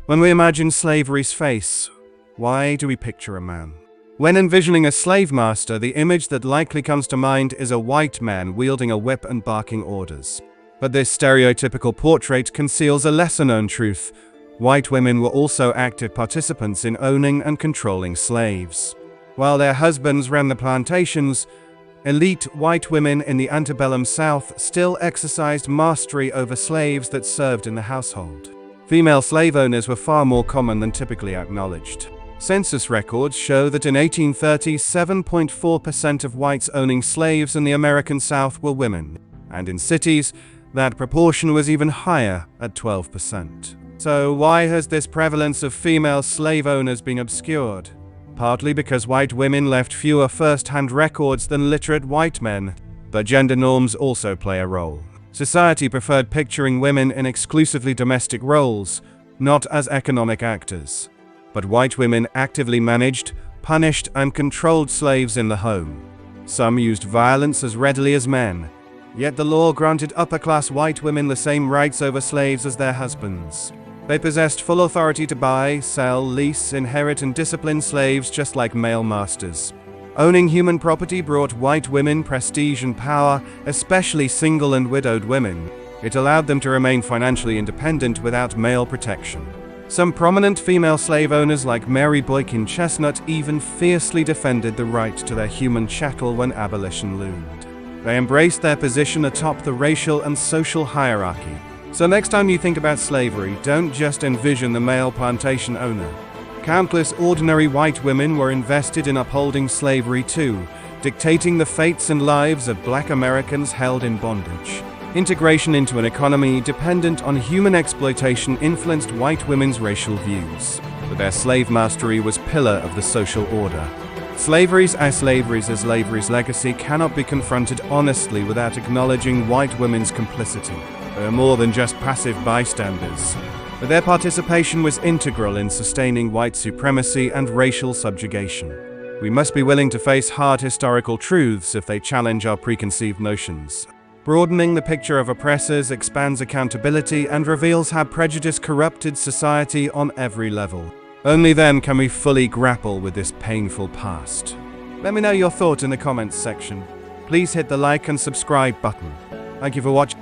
When we imagine slavery's face, why do we picture a man? When envisioning a slave master, the image that likely comes to mind is a white man wielding a whip and barking orders. But this stereotypical portrait conceals a lesser-known truth. White women were also active participants in owning and controlling slaves. While their husbands ran the plantations, elite white women in the Antebellum South still exercised mastery over slaves that served in the household. Female slave owners were far more common than typically acknowledged. Census records show that in 1830, 7.4% of whites owning slaves in the American South were women, and in cities, that proportion was even higher at 12%. So why has this prevalence of female slave owners been obscured? Partly because white women left fewer first-hand records than literate white men, but gender norms also play a role. Society preferred picturing women in exclusively domestic roles, not as economic actors. But white women actively managed, punished, and controlled slaves in the home. Some used violence as readily as men, yet the law granted upper-class white women the same rights over slaves as their husbands. They possessed full authority to buy, sell, lease, inherit, and discipline slaves just like male masters. Owning human property brought white women prestige and power, especially single and widowed women. It allowed them to remain financially independent without male protection. Some prominent female slave owners like Mary Boykin Chestnut even fiercely defended the right to their human chattel when abolition loomed. They embraced their position atop the racial and social hierarchy. So next time you think about slavery, don't just envision the male plantation owner. Countless ordinary white women were invested in upholding slavery too, dictating the fates and lives of Black Americans held in bondage. Integration into an economy dependent on human exploitation influenced white women's racial views, but their slave mastery was a pillar of the social order. Slavery's legacy cannot be confronted honestly without acknowledging white women's complicity. They were more than just passive bystanders, but their participation was integral in sustaining white supremacy and racial subjugation. We must be willing to face hard historical truths if they challenge our preconceived notions. Broadening the picture of oppressors expands accountability and reveals how prejudice corrupted society on every level. Only then can we fully grapple with this painful past. Let me know your thoughts in the comments section. Please hit the like and subscribe button. Thank you for watching.